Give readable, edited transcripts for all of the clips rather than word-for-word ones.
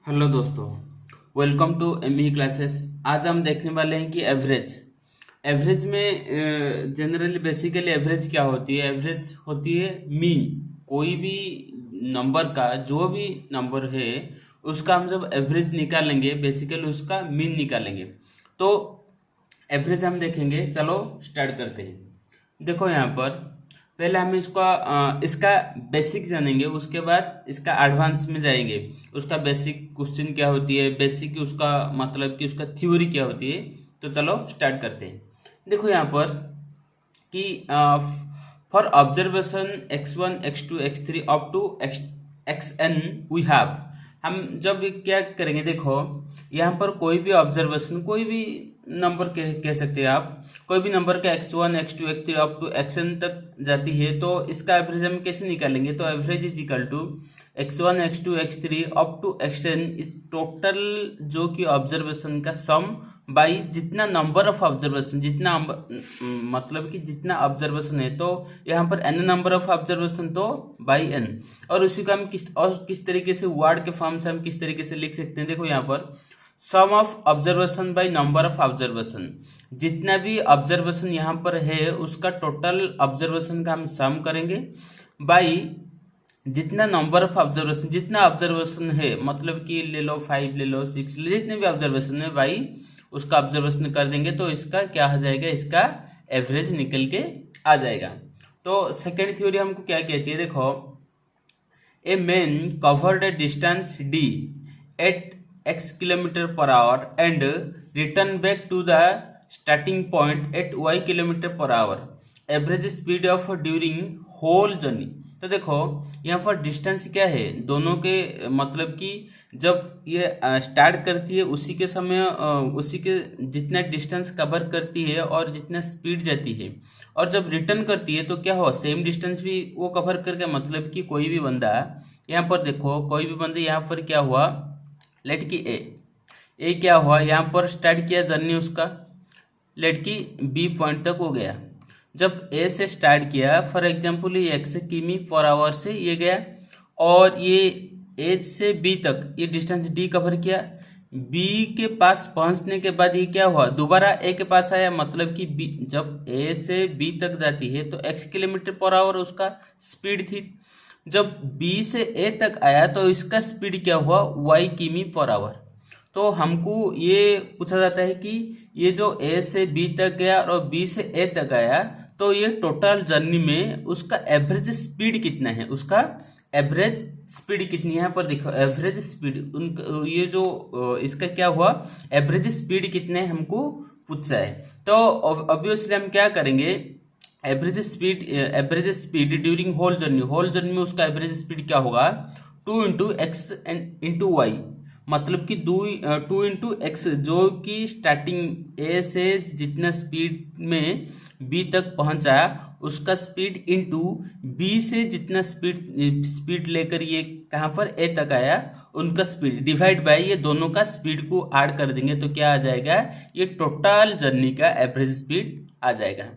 Hello दोस्तों, welcome to ME classes. आज हम देखने वाले हैं कि एवरेज एवरेज में जनरली बेसिकली एवरेज क्या होती है। एवरेज होती है मीन। कोई भी नंबर का जो भी नंबर है उसका हम जब एवरेज निकालेंगे बेसिकली उसका मीन निकालेंगे। तो एवरेज हम देखेंगे। चलो स्टार्ट करते हैं। देखो यहाँ पर पहले हम इसका बेसिक जानेंगे, उसके बाद इसका एडवांस में जाएंगे। उसका बेसिक क्वेश्चन क्या होती है, बेसिक उसका मतलब कि उसका थ्योरी क्या होती है। तो चलो स्टार्ट करते हैं। देखो यहाँ पर कि for observation x1 x2 x3 up to xn we have. हम जब क्या करेंगे, देखो यहाँ पर कोई भी ऑब्जर्वेशन, कोई भी नंबर कह सकते हैं आप। कोई भी नंबर का x1 x2 x3 up to xn तक जाती है तो इसका एवरेज हम कैसे निकालेंगे। तो average is equal to x1 x2 x3 up to xn इस टोटल जो कि ऑब्जर्वेशन का सम बाई जितना नंबर ऑफ ऑब्जर्वेशन, जितना मतलब कि जितना ऑब्जर्वेशन है तो यहाँ पर n नंबर ऑफ ऑब्जर्वेशन तो बाई n। और उसी को हम किस तरीके से वर्ड के फॉर्म से हम किस तरीके से लिख सकते हैं। देखो यहाँ पर sum of observation by number of observation, जितना भी ऑब्जर्वेशन यहाँ पर है उसका टोटल ऑब्जर्वेशन का हम सम करेंगे बाई जितना नंबर ऑफ ऑब्जर्वेशन, जितना ऑब्जर्वेशन है, मतलब कि ले लो 5 ले लो 6 ले, जितने भी ऑब्जर्वेशन है भाई उसका ऑब्जर्वेशन कर देंगे तो इसका क्या हो जाएगा, इसका एवरेज निकल के आ जाएगा। तो सेकेंड थ्योरी हमको क्या कहती है, देखो a man covered a distance d at x kilometre per hour and return back to the starting point at y kilometre per hour, average speed of during whole journey. तो देखो यहाँ पर distance क्या है दोनों के, मतलब कि जब ये स्टार्ट करती है उसी के समय उसी के जितना डिस्टेंस कवर करती है और जितना स्पीड जाती है, और जब रिटर्न करती है तो क्या हुआ, सेम डिस्टेंस भी वो कवर करके। मतलब कि कोई भी बंदा यहाँ पर देखो, कोई भी बंदा यहाँ पर क्या हुआ, लेट की ए क्या हुआ, यहाँ पर स्टार्ट किया जर्नी उसका, लेट की बी पॉइंट तक हो गया। जब ए से स्टार्ट किया, फॉर एग्जाम्पल ये x किमी पर आवर से ये गया और ये ए से बी तक ये डिस्टेंस डी कवर किया। बी के पास पहुंचने के बाद ये क्या हुआ, दोबारा ए के पास आया। मतलब कि बी जब ए से बी तक जाती है तो x किलोमीटर पर आवर उसका स्पीड थी। जब बी से ए तक आया तो इसका स्पीड क्या हुआ, y किमी पर आवर। तो हमको ये पूछा जाता है कि ये जो ए से बी तक गया और बी से ए तक आया तो ये टोटल जर्नी में उसका एवरेज स्पीड कितना है, उसका एवरेज स्पीड कितनी है। यहाँ पर देखो एवरेज स्पीड उनका ये जो इसका क्या हुआ, एवरेज स्पीड कितने हमको पूछा है। तो ऑब्वियसली हम क्या करेंगे, average speed during whole journey में उसका एवरेज स्पीड क्या होगा, 2 into x and into y. मतलब कि 2 इंटू एक्स जो कि स्टार्टिंग ए से जितना स्पीड में बी तक पहुंचा उसका स्पीड इंटू बी से जितना स्पीड लेकर ये कहाँ पर ए तक आया उनका स्पीड डिवाइड बाय ये दोनों का स्पीड को ऐड कर देंगे तो क्या आ जाएगा, ये टोटल जर्नी का एवरेज स्पीड आ जाएगा।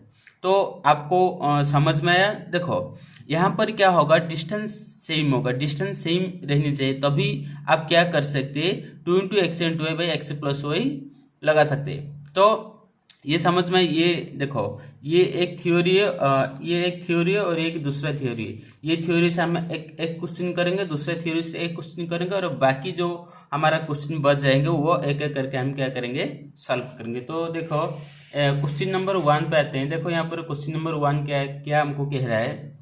तो आपको समझ में आया। देखो यहाँ पर क्या होगा, डिस्टेंस सेम होगा, डिस्टेंस सेम रहनी चाहिए तभी आप क्या कर सकते हैं, 2 into x into y by x plus y लगा सकते हैं। तो ये समझ में, ये देखो ये एक थ्योरी है, ये एक थ्योरी है और एक दूसरा थ्योरी है। ये थ्योरी से हम एक क्वेश्चन करेंगे, दूसरे थ्योरी से एक क्वेश्चन करेंगे और बाकी जो हमारा क्वेश्चन बच जाएंगे वो एक एक करके हम क्या करेंगे, सॉल्व करेंगे। तो देखो क्वेश्चन नंबर 1 पे आते हैं। देखो यहाँ पर क्वेश्चन नंबर 1 क्या है, क्या हमको कह रहा है,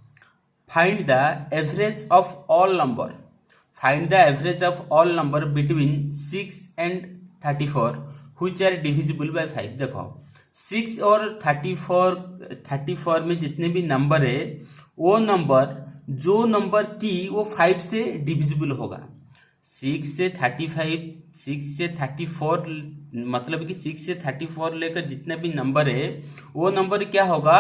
find the average of all number, find the average of all number between 6 and 34 which are divisible by 5। देखो 6 और 34 में जितने भी नंबर है वो नंबर, जो नंबर की वो 5 से डिविजिबल होगा। 6 से 35, 6 से 34, मतलब कि 6 से 34 लेकर जितना भी नंबर है वो नंबर क्या होगा,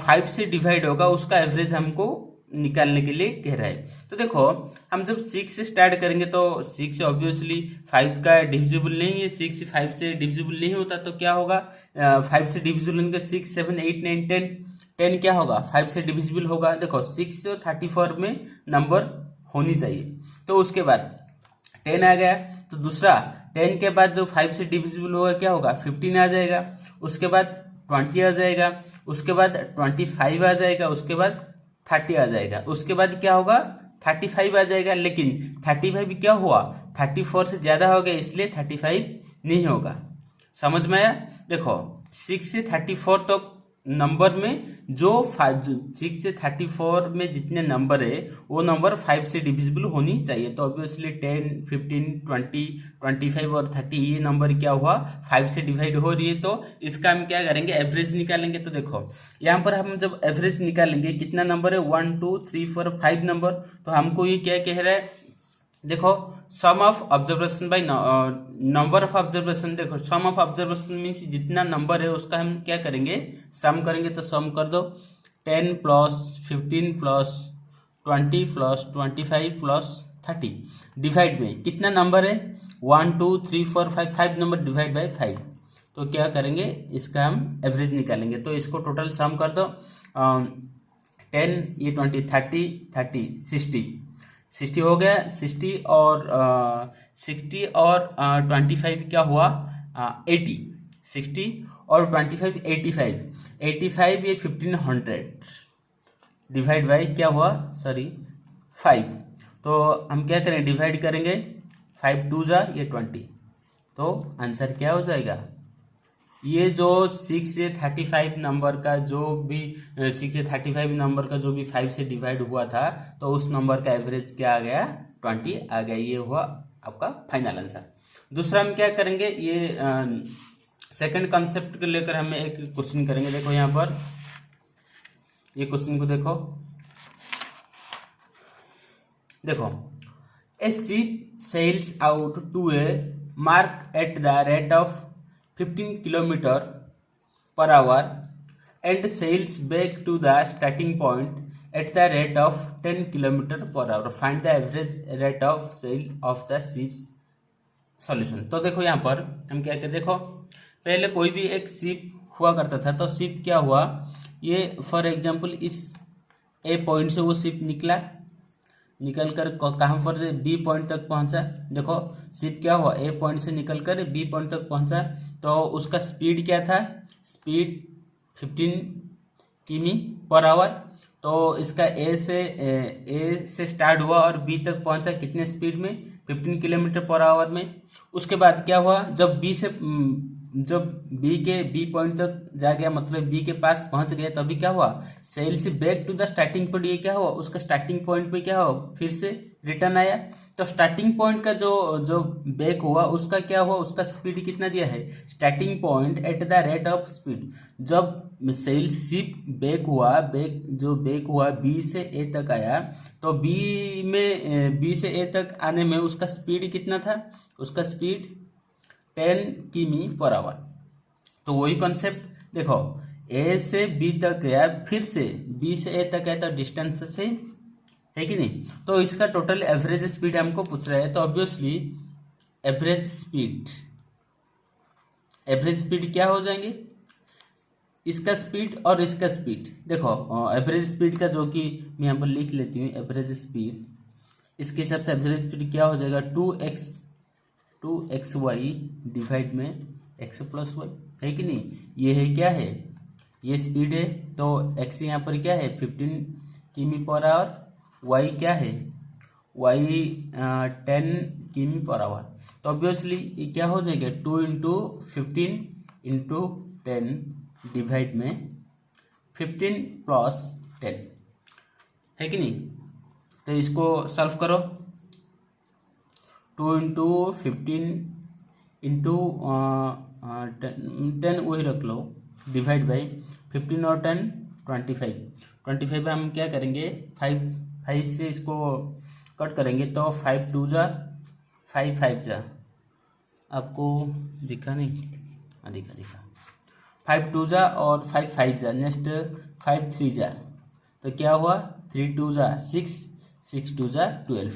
5 से डिवाइड होगा, उसका एवरेज हमको निकालने के लिए कह रहा है। तो देखो हम जब 6 से स्टार्ट करेंगे तो 6 ऑब्वियसली 5 का डिविजिबल नहीं है, 6 5 से डिविजिबल नहीं होता तो क्या होगा, 5 से डिविजिबल होंगे 6 7 8 9 10, 10 क्या होगा 5 से डिविजिबल होगा। देखो 6 और 34 में नंबर होनी चाहिए। तो उसके बाद 10 आ गया। तो दूसरा 10 के बाद जो 5 से डिविजिबल होगा क्या होगा, 15 आ जाएगा। उसके बाद 20 आ जाएगा, उसके बाद 25 आ जाएगा, उसके बाद 30 आ जाएगा, उसके बाद क्या होगा 35 आ जाएगा। लेकिन 35 क्या हुआ, 34 से ज्यादा हो गया, इसलिए 35 नहीं होगा। समझ में आया। देखो 6 से 34 तक नंबर में जो 6 से 34 में जितने नंबर है वो नंबर 5 से डिविजिबल होनी चाहिए। तो ऑब्वियसली 10, 15, 20, 25 और 30 ये नंबर क्या हुआ, 5 से डिवाइड हो रही है। तो इसका हम क्या करेंगे, एवरेज निकालेंगे। तो देखो यहाँ पर हम जब एवरेज निकालेंगे कितना नंबर है, 1, 2, 3, 4, 5 नंबर। तो हमको ये क्या कह रहा है, देखो sum of observation by number of observation. देखो सम ऑफ ऑब्जर्वेशन मीन्स जितना नंबर है उसका हम क्या करेंगे, सम करेंगे। तो सम कर दो 10 plus 15 plus 20 plus 25 plus 30 divide में कितना नंबर है, 1, 2, 3, 4, 5, 5 नंबर डिवाइड बाई 5। तो क्या करेंगे, इसका हम एवरेज निकालेंगे। तो इसको टोटल सम कर दो 10 ये 20 30 30 60 हो गया। 60 और 25 क्या हुआ 80। 60 और 25 85 ये 1500 डिवाइड बाई क्या हुआ, सॉरी 5। तो हम क्या करें, डिवाइड करेंगे 5 2 जा ये 20। तो आंसर क्या हो जाएगा, ये जो 6 से 35 नंबर का जो भी 6 से 35 नंबर का जो भी 5 से डिवाइड हुआ था, तो उस नंबर का एवरेज क्या आ गया, 20 आ गया। ये हुआ आपका फाइनल आंसर। दूसरा हम क्या करेंगे, ये सेकंड कॉन्सेप्ट को लेकर हम एक क्वेश्चन करेंगे। देखो यहाँ पर ये क्वेश्चन को देखो a ship sails out to a mark at the rate of 15 kilometer per hour and sails back to the starting point at the rate of 10 kilometer per hour. Find the average rate of sail of the ship's solution. तो देखो यहाँ पर हम क्या कहते, देखो पहले कोई भी एक शिप हुआ करता था। तो शिप क्या हुआ, ये फॉर एग्जांपल इस ए पॉइंट से वो शिप निकल कर कहाँ पर बी पॉइंट तक पहुंचा। देखो शिप क्या हुआ, ए पॉइंट से निकल कर बी पॉइंट तक पहुंचा। तो उसका स्पीड क्या था, स्पीड 15 किमी पर आवर। तो इसका ए से स्टार्ट हुआ और बी तक पहुंचा कितने स्पीड में, 15 किलोमीटर पर आवर में। उसके बाद क्या हुआ, जब बी पॉइंट तक जा गया, मतलब बी के पास पहुंच गया, तभी क्या हुआ, सेल से back to the starting point. ये क्या हुआ, उसका स्टार्टिंग पॉइंट पे क्या हुआ, फिर से रिटर्न आया। तो स्टार्टिंग पॉइंट का जो बैक हुआ उसका क्या हुआ, उसका स्पीड कितना दिया है, starting point eight the rate of speed. जब सेल शिप बैक हुआ बी से ए तक आया, तो बी से ए तक आने में उसका स्पीड कितना था, उसका स्पीड 10 किमी पर आवर। तो वही कॉन्सेप्ट देखो, ए से बी तक गया, फिर से बी से ए तक गया, तो डिस्टेंस से है कि नहीं। तो इसका टोटल एवरेज स्पीड हमको पूछ रहा है। तो ऑब्वियसली एवरेज स्पीड क्या हो जाएंगे, इसका स्पीड और इसका स्पीड। देखो एवरेज स्पीड का जो कि मैं यहाँ पर लिख लेती हूँ, एवरेज स्पीड, इसके हिसाब से एवरेज स्पीड क्या हो जाएगा, 2xy डिवाइड में x प्लस वाई, है कि नहीं। ये है क्या है, ये स्पीड है। तो x यहाँ पर क्या है 15 किमी पर आवर, y क्या है, y 10 किमी पर आवर। तो ऑब्वियसली ये क्या हो जाएगा, 2 इंटू 15 इंटू 10 डिवाइड में 15 प्लस 10, है कि नहीं। तो इसको सॉल्व करो, 2 इंटू 15 इंटू 10 वही रख लो, डिवाइड बाई 15 और 10 25 हम क्या करेंगे, 5 से इसको कट करेंगे। तो 5 2 जा 5 जा, आपको दिखा नहीं, हाँ दिखा 5 2 जा और 5 जा, नेक्स्ट 5 3 जा, तो क्या हुआ 3 2 जा 6 2 जा 12,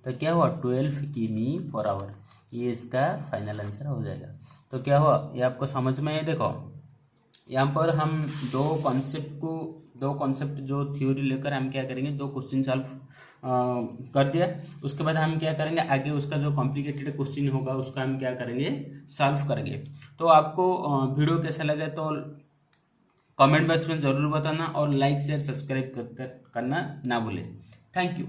तो क्या हुआ 12 किमी पर आवर। ये इसका फाइनल आंसर हो जाएगा। तो क्या हुआ, ये आपको समझ में है। देखो यहाँ पर हम दो कॉन्सेप्ट जो थ्योरी लेकर हम क्या करेंगे, दो क्वेश्चन सॉल्व कर दिया। उसके बाद हम क्या करेंगे, आगे उसका जो कॉम्प्लिकेटेड क्वेश्चन होगा उसका हम क्या करेंगे, सॉल्व करेंगे। तो आपको वीडियो कैसा लगे तो कमेंट बॉक्स में ज़रूर बताना और लाइक शेयर सब्सक्राइब करना ना भूलें। Thank you.